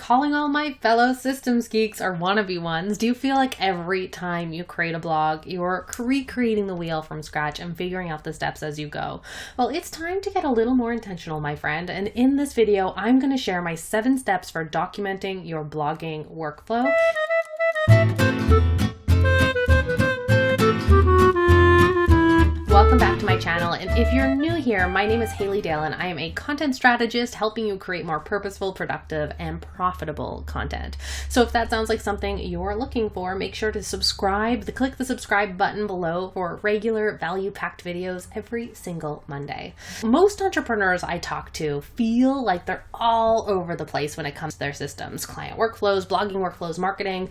calling all my fellow systems geeks or wannabe ones. Do you feel like every time you create a blog, you're recreating the wheel from scratch and figuring out the steps as you go? Well, it's time to get a little more intentional, my friend. And in this video, I'm going to share my 7 steps for documenting your blogging workflow. Welcome back to my channel, and if you're new here, my name is Haley Dale and I am a content strategist helping you create more purposeful, productive, and profitable content. So if that sounds like something you're looking for, make sure to subscribe. Click the subscribe button below for regular value-packed videos every single Monday. Most entrepreneurs I talk to feel like they're all over the place when it comes to their systems, client workflows, blogging workflows, marketing,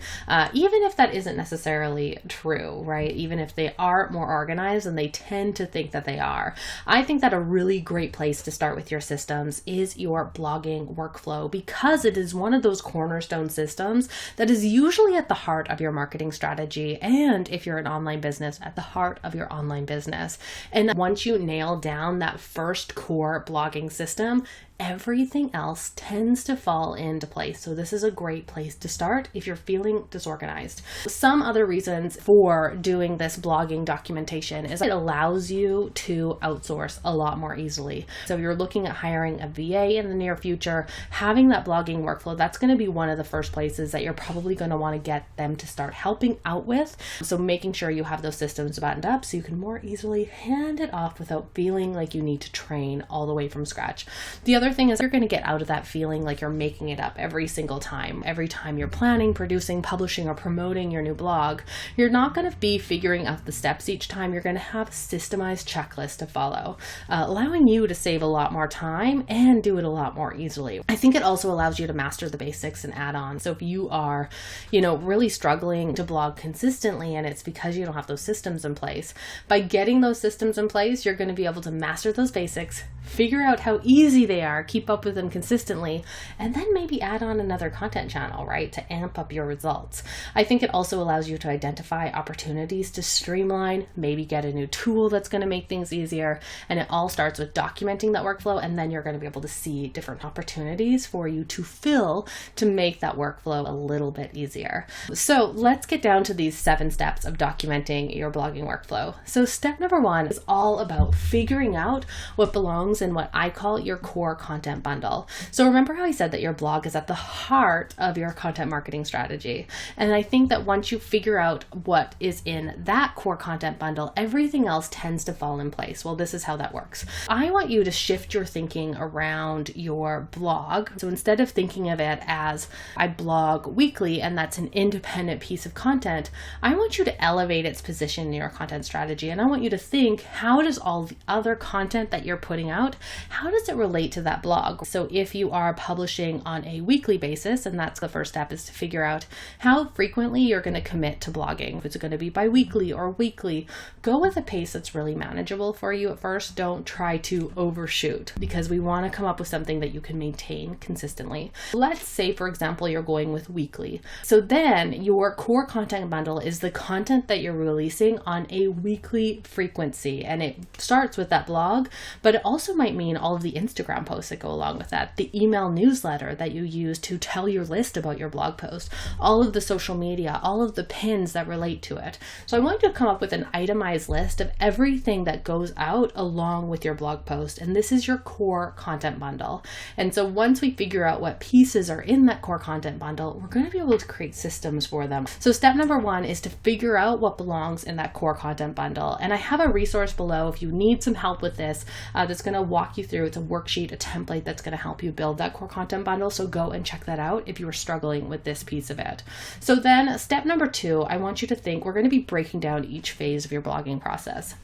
even if that isn't necessarily true, right? Even if they are more organized and they tend to think that they are. I think that a really great place to start with your systems is your blogging workflow, because it is one of those cornerstone systems that is usually at the heart of your marketing strategy, and if you're an online business, at the heart of your online business. And once you nail down that first core blogging system, everything else tends to fall into place. So this is a great place to start if you're feeling disorganized. Some other reasons for doing this blogging documentation is it allows you to outsource a lot more easily. So if you're looking at hiring a VA in the near future, having that blogging workflow, that's going to be one of the first places that you're probably going to want to get them to start helping out with. So making sure you have those systems buttoned up so you can more easily hand it off without feeling like you need to train all the way from scratch. The other thing is you're going to get out of that feeling like you're making it up every single time. Every time you're planning, producing, publishing, or promoting your new blog, you're not going to be figuring out the steps each time. You're going to have a systemized checklist to follow, allowing you to save a lot more time and do it a lot more easily. I think it also allows you to master the basics and add-ons. So if you are, really struggling to blog consistently and it's because you don't have those systems in place, by getting those systems in place, you're going to be able to master those basics, figure out how easy they are, keep up with them consistently, and then maybe add on another content channel, right, to amp up your results. I think it also allows you to identify opportunities to streamline, maybe get a new tool that's going to make things easier, and it all starts with documenting that workflow, and then you're going to be able to see different opportunities for you to fill to make that workflow a little bit easier. So let's get down to these 7 steps of documenting your blogging workflow. So step number 1 is all about figuring out what belongs in what I call your core content bundle. So remember how I said that your blog is at the heart of your content marketing strategy. And I think that once you figure out what is in that core content bundle, everything else tends to fall in place. Well, this is how that works. I want you to shift your thinking around your blog. So instead of thinking of it as I blog weekly and that's an independent piece of content, I want you to elevate its position in your content strategy. And I want you to think, how does all the other content that you're putting out, how does it relate to that blog? So if you are publishing on a weekly basis, and that's the first step, is to figure out how frequently you're going to commit to blogging. If it's going to be bi-weekly or weekly, go with a pace that's really manageable for you at first. Don't try to overshoot, because we want to come up with something that you can maintain consistently. Let's say, for example, you're going with weekly. So then your core content bundle is the content that you're releasing on a weekly frequency, and it starts with that blog, but it also might mean all of the Instagram posts that go along with that, the email newsletter that you use to tell your list about your blog post, all of the social media, all of the pins that relate to it. So I want you to come up with an itemized list of everything that goes out along with your blog post, and this is your core content bundle. And so once we figure out what pieces are in that core content bundle, we're going to be able to create systems for them. So step number 1 is to figure out what belongs in that core content bundle. And I have a resource below if you need some help with this, that's going to walk you through. It's a worksheet, a template that's going to help you build that core content bundle. So go and check that out if you are struggling with this piece of it. So then step number 2, I want you to think, we're going to be breaking down each phase of your blogging process.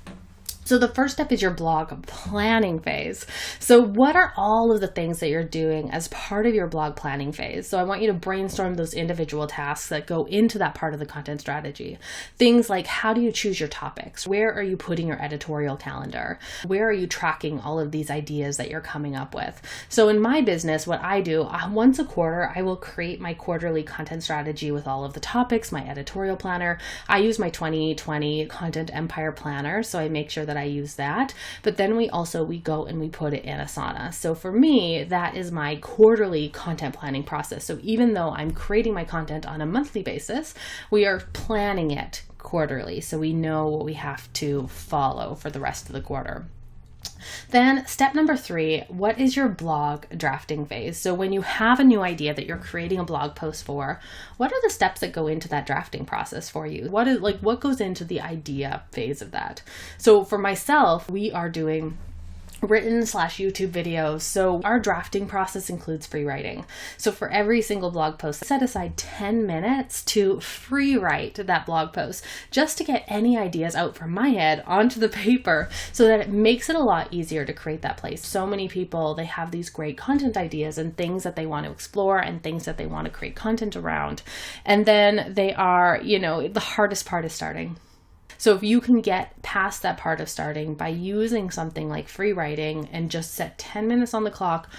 So the first step is your blog planning phase. So what are all of the things that you're doing as part of your blog planning phase? So I want you to brainstorm those individual tasks that go into that part of the content strategy. Things like, how do you choose your topics? Where are you putting your editorial calendar? Where are you tracking all of these ideas that you're coming up with? So in my business, what I do, once a quarter, I will create my quarterly content strategy with all of the topics, my editorial planner. I use my 2020 Content Empire Planner, so I make sure that I use that. But then we go and we put it in Asana. So for me, that is my quarterly content planning process. So even though I'm creating my content on a monthly basis, we are planning it quarterly. So we know what we have to follow for the rest of the quarter. Then step number 3, what is your blog drafting phase? So when you have a new idea that you're creating a blog post for, what are the steps that go into that drafting process for you? What goes into the idea phase of that? So for myself, we are doing written/YouTube videos. So our drafting process includes free writing. So for every single blog post, set aside 10 minutes to free write that blog post just to get any ideas out from my head onto the paper so that it makes it a lot easier to create that place. So many people, they have these great content ideas and things that they want to explore and things that they want to create content around. And then they are, the hardest part is starting. So if you can get past that part of starting by using something like free writing and just set 10 minutes on the clock,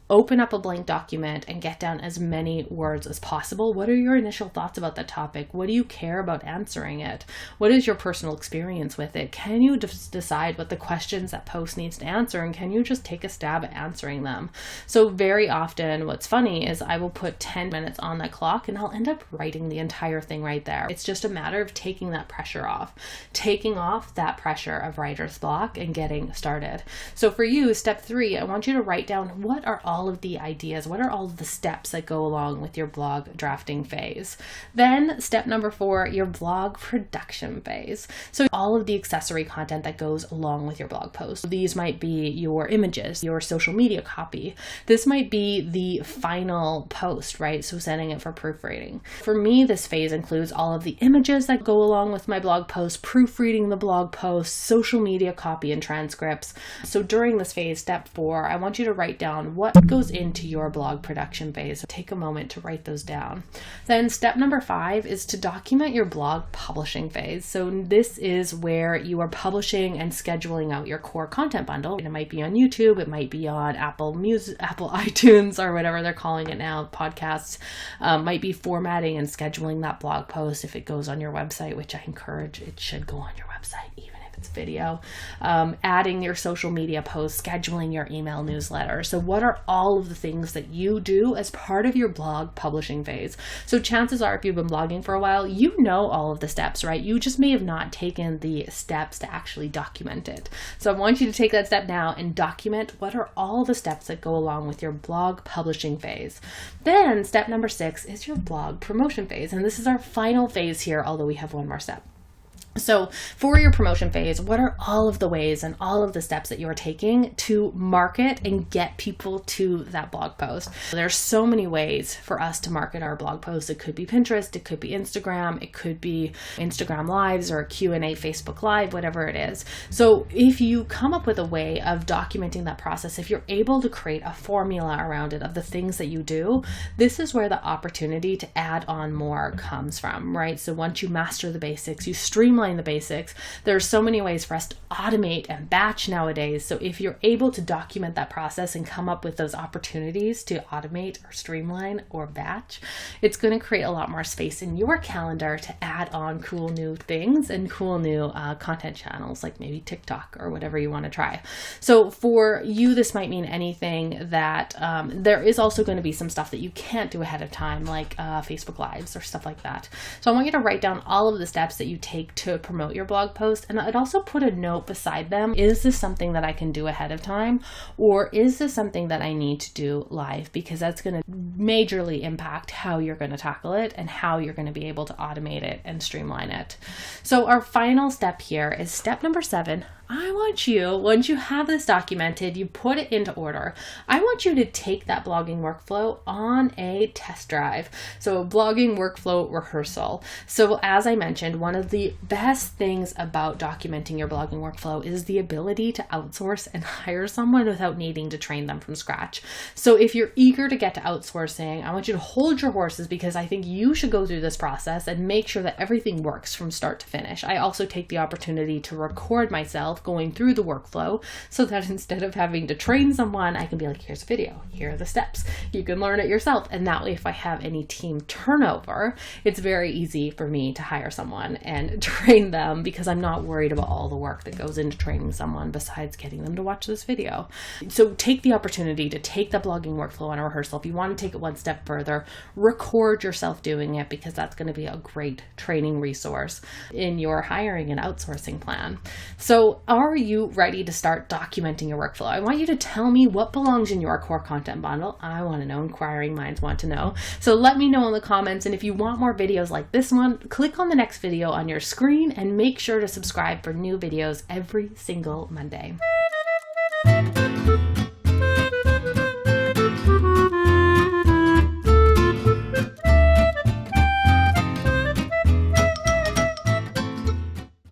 open up a blank document and get down as many words as possible. What are your initial thoughts about that topic? What do you care about answering it? What is your personal experience with it? Can you decide what the questions that post needs to answer, and can you just take a stab at answering them? So very often what's funny is I will put 10 minutes on that clock and I'll end up writing the entire thing right there. It's just a matter of taking that pressure off, taking off that pressure of writer's block and getting started. So for you, step 3, I want you to write down what are all of the ideas, what are all of the steps that go along with your blog drafting phase. Then step number 4, your blog production phase. So all of the accessory content that goes along with your blog post. These might be your images, your social media copy. This might be the final post, right? So sending it for proofreading. For me, this phase includes all of the images that go along with my blog post, proofreading the blog post, social media copy and transcripts. So during this phase, step 4, I want you to write down what goes into your blog production phase. Take a moment to write those down. Then step number 5 is to document your blog publishing phase. So this is where you are publishing and scheduling out your core content bundle. And it might be on YouTube, it might be on Apple Music, Apple iTunes, or whatever they're calling it now, podcasts. Might be formatting and scheduling that blog post if it goes on your website, which I encourage it should go on your website, even if it's video. Adding your social media posts, scheduling your email newsletter. So what are all of the things that you do as part of your blog publishing phase? So chances are, if you've been blogging for a while, you know all of the steps, right? You just may have not taken the steps to actually document it. So I want you to take that step now and document what are all the steps that go along with your blog publishing phase. Then step number 6 is your blog promotion phase. And this is our final phase here, although we have one more step. So for your promotion phase, what are all of the ways and all of the steps that you're taking to market and get people to that blog post? There's so many ways for us to market our blog posts. It could be Pinterest, it could be Instagram, it could be Instagram Lives or Q&A Facebook Live, whatever it is. So if you come up with a way of documenting that process, if you're able to create a formula around it of the things that you do, this is where the opportunity to add on more comes from, right? So once you master the basics, you streamline the basics. There are so many ways for us to automate and batch nowadays. So if you're able to document that process and come up with those opportunities to automate or streamline or batch, it's going to create a lot more space in your calendar to add on cool new things and cool new content channels, like maybe TikTok or whatever you want to try. So for you, this might mean anything that there is also going to be some stuff that you can't do ahead of time, like Facebook Lives or stuff like that. So I want you to write down all of the steps that you take to promote your blog post, and I'd also put a note beside them. Is this something that I can do ahead of time, or is this something that I need to do live? Because that's going to majorly impact how you're going to tackle it and how you're going to be able to automate it and streamline it. So our final step here is step number 7. I want you, once you have this documented, you put it into order, I want you to take that blogging workflow on a test drive. So a blogging workflow rehearsal. So as I mentioned, one of the best things about documenting your blogging workflow is the ability to outsource and hire someone without needing to train them from scratch. So if you're eager to get to outsourcing, I want you to hold your horses, because I think you should go through this process and make sure that everything works from start to finish. I also take the opportunity to record myself myself going through the workflow so that instead of having to train someone, I can be like, here's a video, here are the steps. You can learn it yourself. And that way, if I have any team turnover, it's very easy for me to hire someone and train them because I'm not worried about all the work that goes into training someone besides getting them to watch this video. So take the opportunity to take the blogging workflow on a rehearsal. If you want to take it one step further, record yourself doing it because that's going to be a great training resource in your hiring and outsourcing plan. So are you ready to start documenting your workflow? I want you to tell me what belongs in your core content bundle. I want to know. Inquiring minds want to know. So let me know in the comments. And if you want more videos like this one, click on the next video on your screen and make sure to subscribe for new videos every single Monday.